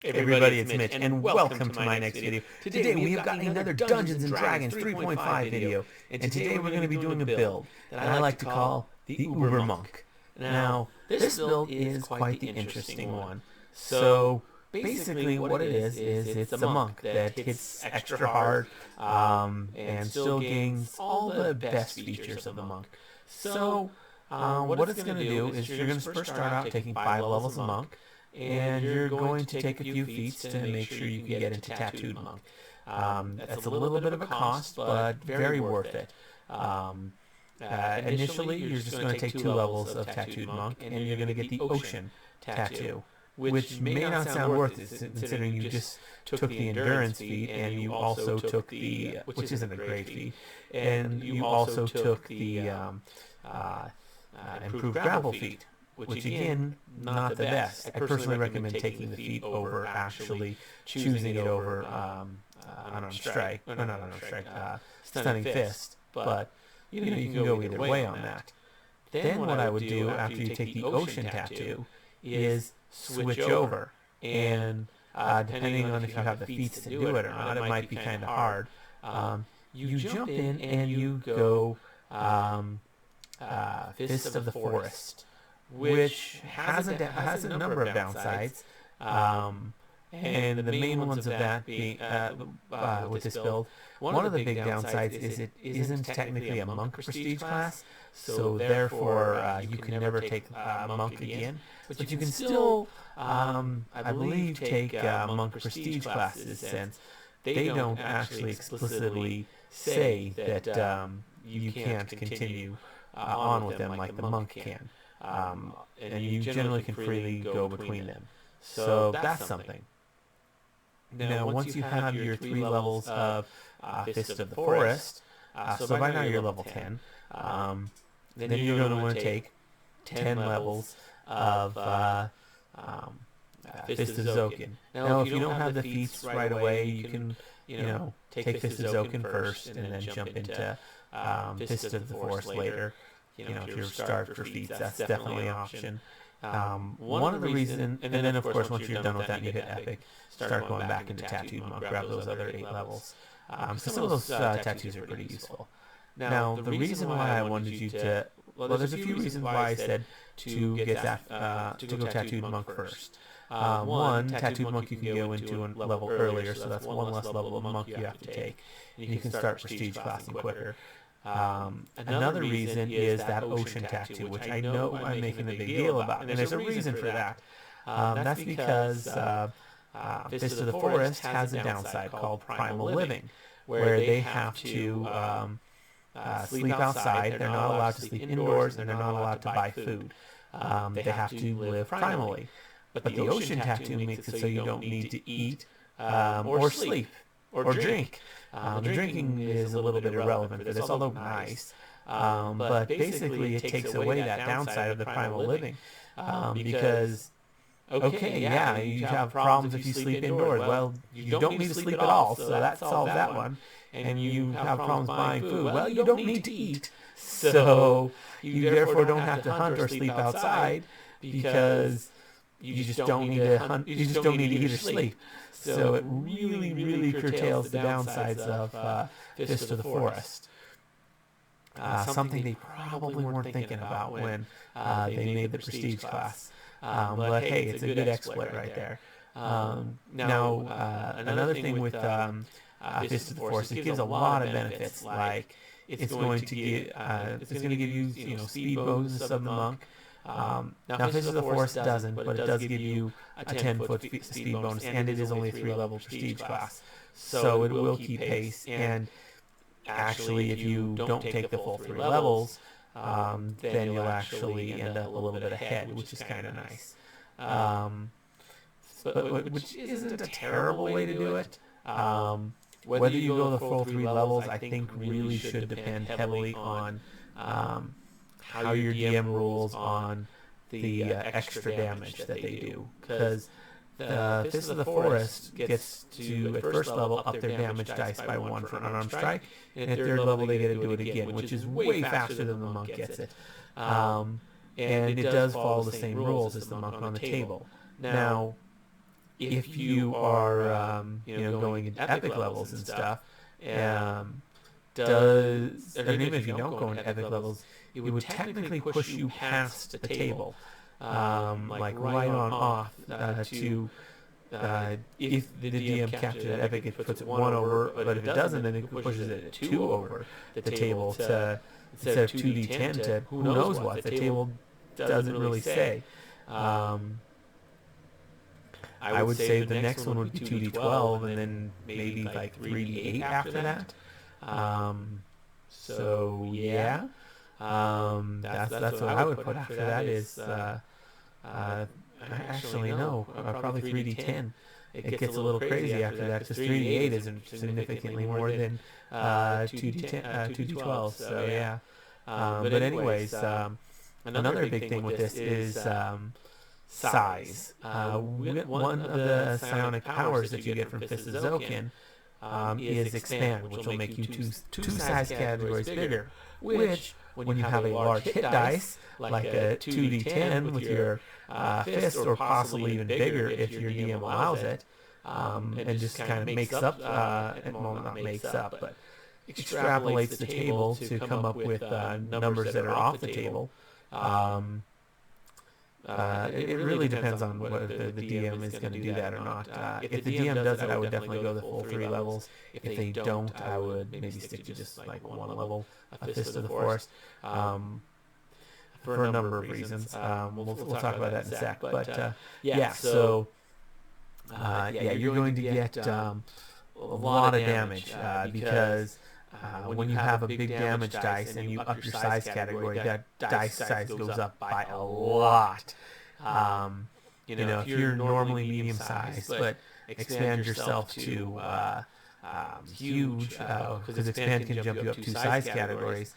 Hey everybody, it's Mitch, and welcome to my next video. Today we have got another Dungeons & Dragons 3.5 video, and today we're going to be doing a build that I like to call the Uber Monk. Now, this build is quite the interesting one. So, basically what it is it's a monk that hits extra hard and still gains all the best features of the monk. So, what it's going to do is you're going to first start out taking 5 levels of monk, and you're going to take a few feats to make sure you can get into Tattooed Monk. That's a little bit of a cost, but very worth it. Initially, you're just going to take 2 levels of Tattooed Monk, and you're going to get the Ocean Tattoo, which may not sound worth it, considering you just took the Endurance feat, and you also took the, which isn't a great feat, and you also took the Improved Grapple feat, which again, not the best. I personally recommend taking the feat over actually choosing it over unarmed strike, or not unarmed strike, stunning fist. But you can go either way on that. Then what I would do after you take the Ocean Tattoo is switch over, and depending on if you have the feats to do it or not, it might be kind of hard. You jump in and you go Fist of the Forest, which has a number of downsides, and the main ones of that being with this build, one of the big downsides is it isn't technically a monk prestige class, so therefore you can never take monk again, but you can still, I believe, take monk prestige classes, since they don't actually explicitly say that you can't continue on with them like the monk can. And you generally can freely go between them. So that's something. Now, once you have your 3 levels of Fist of the Forest, so by now you're level 10, then you're going to want to take 10 levels of Fist of Zokin. Now, if you don't have the feats right away, you can, take Fist of Zokin first and then jump into Fist of the Forest later. If you're starved for feats, that's definitely an option. One of the reasons, and then of course once you're done with that and you hit Epic, start going back into Tattooed Monk, grab those other 8 levels. So some of those tattoos are pretty useful. Now, the reason why I wanted you to, well, there's a few reasons why I said to get that, to go Tattooed Monk first. One, Tattooed Monk you can go into a level earlier, so that's one less level of monk you have to take, and you can start prestige classing quicker. Another reason is that Ocean Tattoo, which I know I'm making a big deal about, and there's a reason for that. That's because Fist of the Forest has a downside called Primal Living, where they have to sleep outside. They're not allowed to sleep indoors, and they're not allowed to buy food. They have to live primally. But the Ocean Tattoo makes it so you don't need to eat or sleep or drink. The drinking is a little bit irrelevant for this, although nice. But basically, it takes away that downside of the primal living. Because, okay, yeah, you have problems if you sleep indoors. Well, you don't need to sleep at all, so that solves that one. And you have problems buying food. Well, you don't need to eat. So you therefore don't have to hunt or sleep outside, because you just don't need to hunt. You just don't need to eat or sleep. So it really, really curtails the downsides of Fist of the Forest. Something they probably weren't thinking about when they made the Prestige class. But hey, it's a good exploit right there. Now, another thing with Fist of the Forest, it gives a lot of benefits. Like it's going to give you, speed bonus of the monk. Now, Fist of the Forest doesn't, but it does give you a 10-foot speed bonus, and it is only a 3-level prestige class. So it will keep pace, and actually, if you don't take the full 3 levels, then you'll actually end up a little bit ahead, which is kind of nice. Which isn't a terrible way to do it. Whether you go the full 3 levels, I think really should depend heavily on how your DM rules on the extra damage that they do, because the Fist of the Forest gets to, at first level, up their damage dice by 1 for unarmed strike, and at 3rd level they get to do it again, which is way faster than the monk gets it. And it does follow the same rules as the monk on the table. Now, if you are, going into epic levels and stuff, or even if you don't go into epic levels, it would technically push you past the table, like right on off to. If the DM captures that epic, it puts it 1 over, but if it doesn't, then it pushes it 2 over the table to, instead of 2d10 to who knows what. The table doesn't really say. I would say the next one would be 2d12, and then maybe like 3d8 after that. So yeah, that's what I would put after that is actually no, probably 3d10. It gets a little crazy after that because 3d8 is significantly more than 2d10, 2d12. So yeah. But anyways, another big thing with this is size. One of the psionic powers that you get from Fist of Zokin is expand, which will make you two size categories bigger. Which, when you have a large hit dice, like a 2d10 with your fist, or possibly even bigger if your DM allows it, and just kind of makes up, well, not makes up, but extrapolates the table to come up with numbers that are off the table. It really depends on whether the DM is going to do that or not. If the DM does it, I would definitely go the full 3 levels. If they don't, I would maybe stick to just like 1 level of Fist of the Forest, for a number of reasons. We'll talk about that in a sec. But yeah, so you're going to get a lot of damage because when you have a big damage dice and you up your size category, that dice size goes up by a lot. If you're normally medium size, but expand yourself to huge, because expand can jump you up 2 size categories.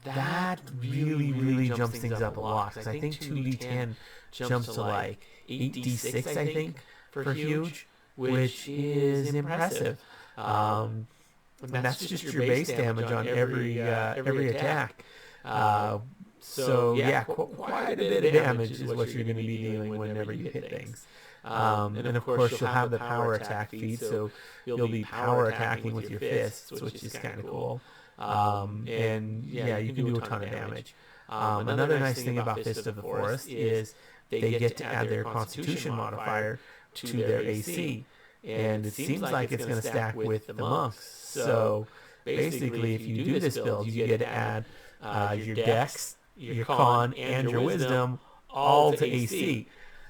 That really jumps things up a lot. Because I think 2d10 jumps to like 8d6, I think, for huge, which is impressive. And that's just your base damage on every attack. So yeah, quite a bit of damage is what you're going to be dealing whenever you hit things. And of course, you'll have the power attack feed, so you'll be power attacking with your fists, which is kind of cool. And yeah, you can do a ton of damage. Another nice thing about Fist of the Forest is they get to add their Constitution modifier to their AC. And it seems like it's going to stack with the monks. So basically, if you do this build, you get to add your Dex, your Con, and your Wisdom all to AC,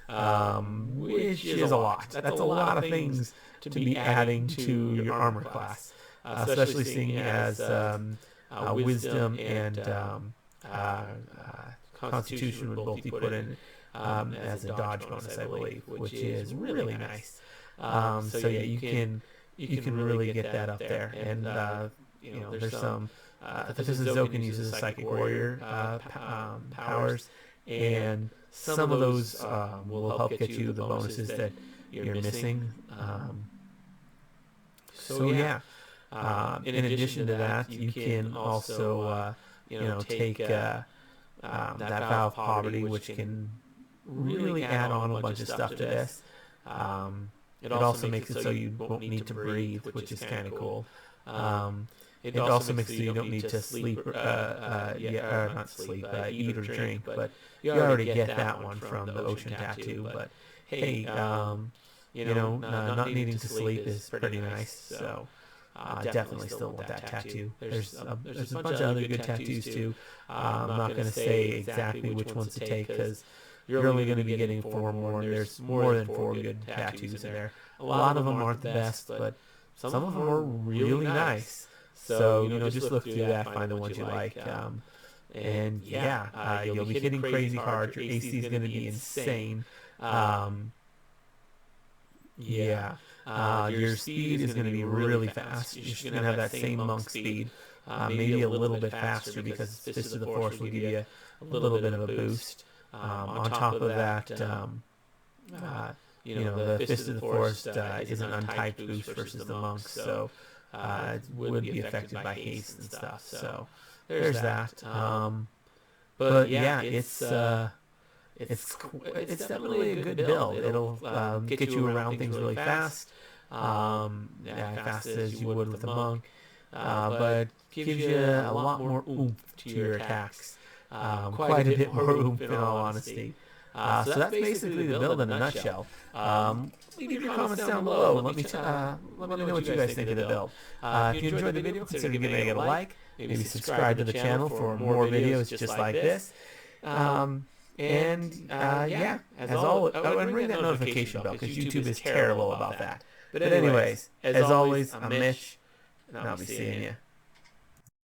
which is a lot. That's a lot of things to be adding to your armor class, especially seeing as Wisdom and Constitution would both be put in as a dodge bonus, I believe, which is really nice. So yeah, you can really get that up there, and there's some. The Fist of Zokin uses Psychic Warrior powers, and some of those will help get you the bonuses that you're missing. So yeah, in addition to that, you can also take that Vow of Poverty, which can really add on a bunch of stuff to this. It also makes it so you won't need to breathe, which is kind of cool. It also makes it so you don't need to sleep, not sleep, eat or drink, but you already get that one from the Ocean Tattoo. But hey, not needing to sleep is pretty nice, so definitely still want that tattoo. There's a bunch of other good tattoos too. I'm not going to say exactly which ones to take because you're only going to be getting 4 more, and there's more than 4 good tattoos in there. A lot of them aren't the best, but some of them are really nice. So, just look through that, find the ones you like. And yeah, you'll be hitting crazy hard. Your AC is going to be insane. Your speed is going to be really fast. You're just going to have that same monk speed, maybe a little bit faster because Fist of the Forest will give you a little bit of a boost. On top of that, the Fist of the Forest is an untyped boost versus the monks, so it would be affected by haste and stuff. So there's that. But yeah, it's it's definitely a good build. It'll get you around things really fast, fast as you would with the monk, but gives you a lot more oomph to your attacks. Quite a bit more oomph, in all honesty. So that's basically the build in a nutshell. Leave your comments down below and let me know what you guys think of the build. If you enjoyed the video, consider giving it a like. Maybe subscribe to the channel for more videos just like this. As always, and ring that notification bell because YouTube is terrible about that. But anyways, as always, I'm Mitch, and I'll be seeing you.